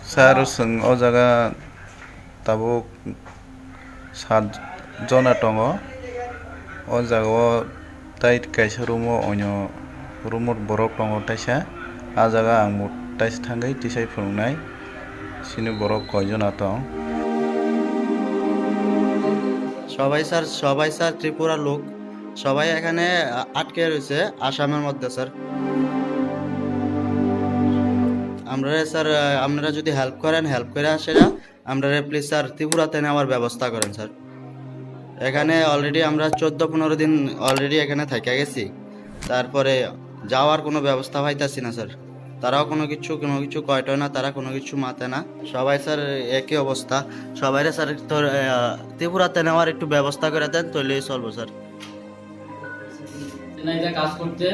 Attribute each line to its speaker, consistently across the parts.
Speaker 1: Sar sung o jaga tabuk sat jona tongo o jaga o tai kaisa room o onyo room borok tongo taisa ah jaga ang taisa thangui tisai phunuknai sini borok koijona tong
Speaker 2: সবাই sir ত্রিপুরার লোক সবাই এখানে আটকে রয়েছে আসামের মধ্যে sir আমরা স্যার আপনারা যদি হেল্প করে সেটা আমরা প্লিজ স্যার ত্রিপুরাতে নেওয়ার ব্যবস্থা করেন স্যার এখানে অলরেডি আমরা 14-15 দিন অলরেডি এখানে থেকে গেছি তারপরে যাওয়ার কোনো ব্যবস্থা পাইতাছি না স্যার তারাও কোনো কিছু কয়টয় না তারা কোনো কিছু মাতে না সবাই স্যার একই অবস্থা সবাইরে স্যার তোর ত্রিপুরাতে নেওয়ার একটু ব্যবস্থা করে দেন তাহলেই চলবো স্যার
Speaker 3: চেন্নাইতে কাজ করতে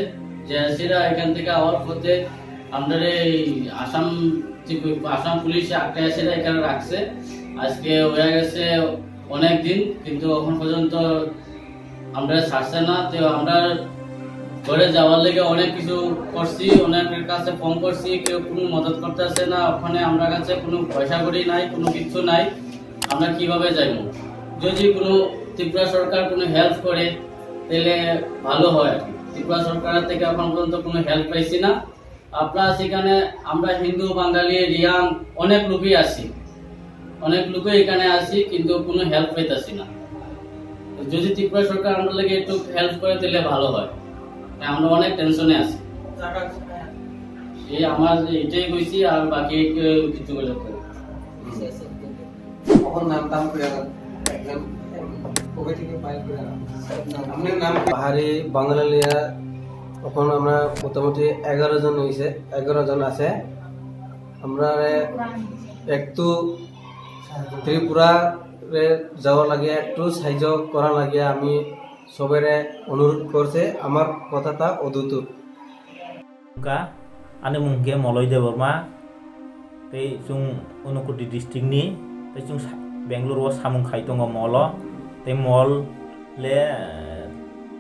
Speaker 3: যে সেরা এখান থেকে আওয়ার পথে আমাদের এই আসাম পুলিশ আটকে সেরা এখানে রাখছে আজকে হয়ে গেছে অনেক দিন কিন্তু এখন পর্যন্ত আমরা ছাড়ছে না তো আমরা ঘরে যাওয়ার লেগে অনেক কিছু করছি অনেকের কাছে ফোন করছি কেউ কোনো মদত করতেছে না ওখানে আমরা কাছে কোনো পয়সা করি নাই কোনো কিছু নাই আমরা কিভাবে যাইব যদি কোনো ত্রিপুরা সরকার কোনো হেল্প করে তাহলে ভালো হয় ত্রিপুরা সরকার থেকে এখন পর্যন্ত কোনো হেল্প পাইছি না আপনার সেখানে আমরা হিন্দু বাঙালি রিয়াং অনেক লোকই আছি অনেক লোকই এখানে আছি কিন্তু কোনো হেল্প পাইতেছি না যদি ত্রিপুরা সরকার আমরা লাগে একটু হেল্প করে তাহলে ভালো হয় আমরা অনেক টেনশনে আছি এই আমার এটাই কইছি আর বাকি কিছু বলে
Speaker 4: পাহাড়ি বাঙালিরা এখন আমরা মোটামুটি 11 জন হয়েছে 11 জন আছে আমরা একটু ত্রিপুরা যাওয়া লাগে একটু সাহায্য করা লাগে আমি সবাই অনুরোধ করছে আমার কথাটা অদূর
Speaker 5: ane mungke moloi de borma tei chung Unakoti district ni tei chung Bangalore o samung khai tongo molo tei mall le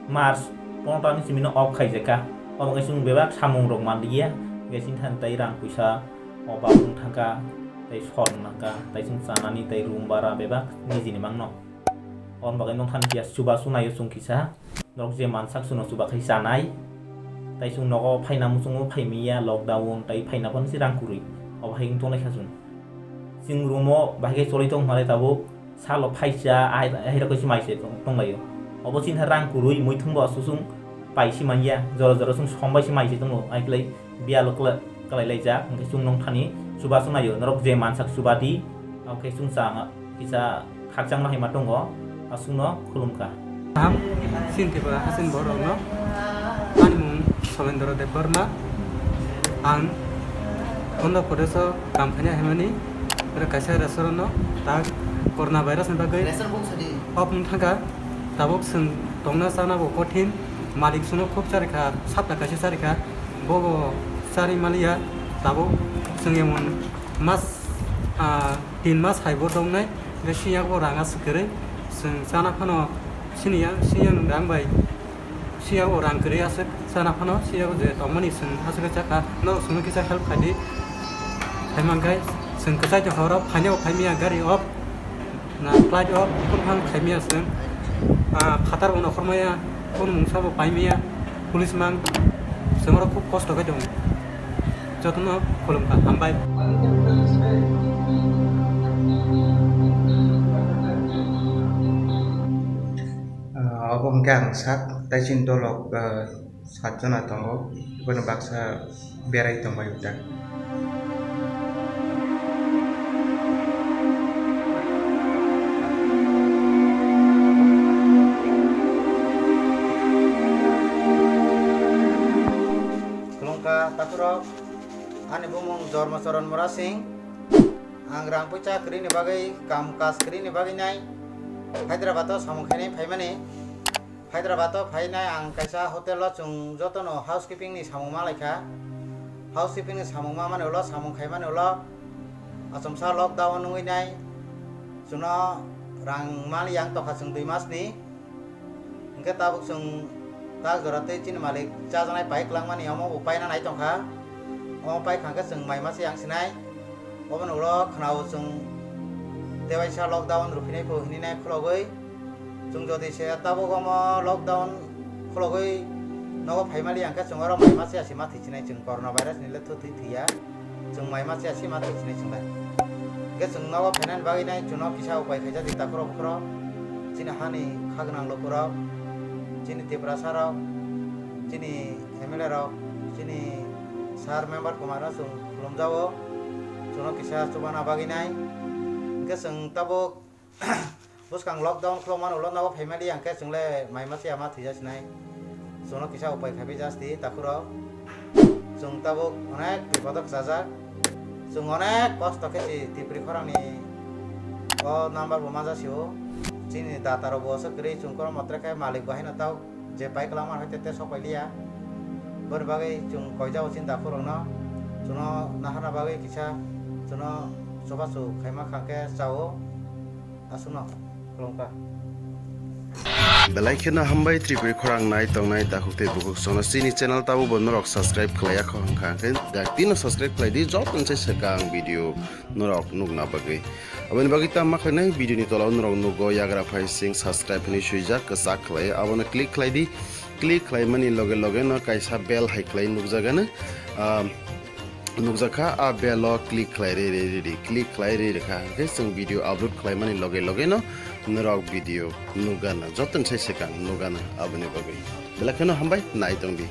Speaker 5: March 15 ni simino off khai jeka obo chung bebak samung rok mandiya gesin than tei rang puisa oba bung thaka tei son naka tei chung sanani tei room bara bebak nijini mangno on bagai nong than kia suba sunayo chung kisa nok je mansak suno suba khai sanai tai sung nogo phaina musung phaimia lockdown tai phaina pon si rangkuri obhai tung lekha sung sing rumo bahage choli tong male tabo salo phaisa ai ra ko si maise tong layo obo sin rangkurui moi thungbo susung paisi mania joro joro sung sombai si maise tong ai klai bia lokla kalai lai ja ngke sung nong thani suba sunayo norok je mansak subati oke sung sanga kisa khakjang mahai matongo asung no khulumka
Speaker 4: ham sin ke ba hasin borong no animung Somendra Debarma ang Honda Podeso kampanye hemani kaisa restaurant no tak coronavirus ni bagai opun thanga tabok sung tongna sana bo kothin malik suno khub charikha sapta kaisa charikha bogo sari malia tabok sung emon mas 3 mas haibo dongnai gesiya ko ranga sukere sung sana phano siniya rangbai siya orang kerja asik sana pano siya je tomani sing asik caka no sunu kita help kadi emang guys sing kesai jo harap hanya kami gari op na flight op pun hang kami sing khatar uno khormaya pun mungsa bo paimia pulis mang semua খুব কষ্ট করে dong যত্ন kolom ka ambai
Speaker 6: Abang gang sak tajin dolok satjana tongo kono baksa berai tong bayuta
Speaker 2: Kelungka taturok ane bumung Dormasaron Morasing angrang puca krini bagai kamkas krini bagai nai Hyderabad samung khani phaimani Hyderabad phainai ang kaisa hotel lo chung jotono housekeeping ni samung malaika housekeeping ni samung ma mane ulo samung khai mane ulo asomsa lockdown nungui nai suno rang mali yang to khasung 2 mas ni engke tabuk sung tak jorate chin malik cha janai pai klang mani amo upai na nai tongkha o pai khangka sung mai mas yang sinai oben ulo khnao chung dewaisa lockdown rufinai ko hininai khulogoi chung jodi se tabo gomo lockdown khulogoi nogo phaimali angka chung oro mai mase asima thichinai chung coronavirus nile thuthi thiya chung mai mase asima thichinai chung lai ge chung nogo phanan bagi nai chuno kisa upai khaija di takro khro chini hani khagnang lokuro chini tipra saro chini MLA ro chini sar member kumara chung lumjawo chuno kisa chubana bagi nai ge chung tabo buskang lockdown khloman ulo nogo phaimali angka chung le mai mase ama thija sinai chuno kisa upai khabi jasti takro chung tabo onek bipodak jaja chung onek kosto kesi tipri khorani o number boma jasio chini data ro bosa kri chung kor matre kai malik bahina tau je pai kalamar hoite te sopailia ber bagai chung koijao cinta khorona chuno nahana bagai kisa chuno sobasu khaima khangke chao asuno kolongka
Speaker 7: belai khena hambai tripuri khorang nai tongnai ta hukte bukuk sona sini channel tabu bonnorok subscribe khlaya khong khangke daktin subscribe khlai di job nse sekang video norok nugna bagai aboni bagi ta makhnai video ni tolaw norok nugo yagra phai sing subscribe ni suija kasak khlai abona click khlai di click khlai mani loge loge no kaisa bell hai khlai nugjagana nukjaka a belo click khlai re click khlai re kha ke sung video upload khlai mani loge loge no norok video nugana joton sai sekang nugana aboni bagai belakano hambai nai tongdi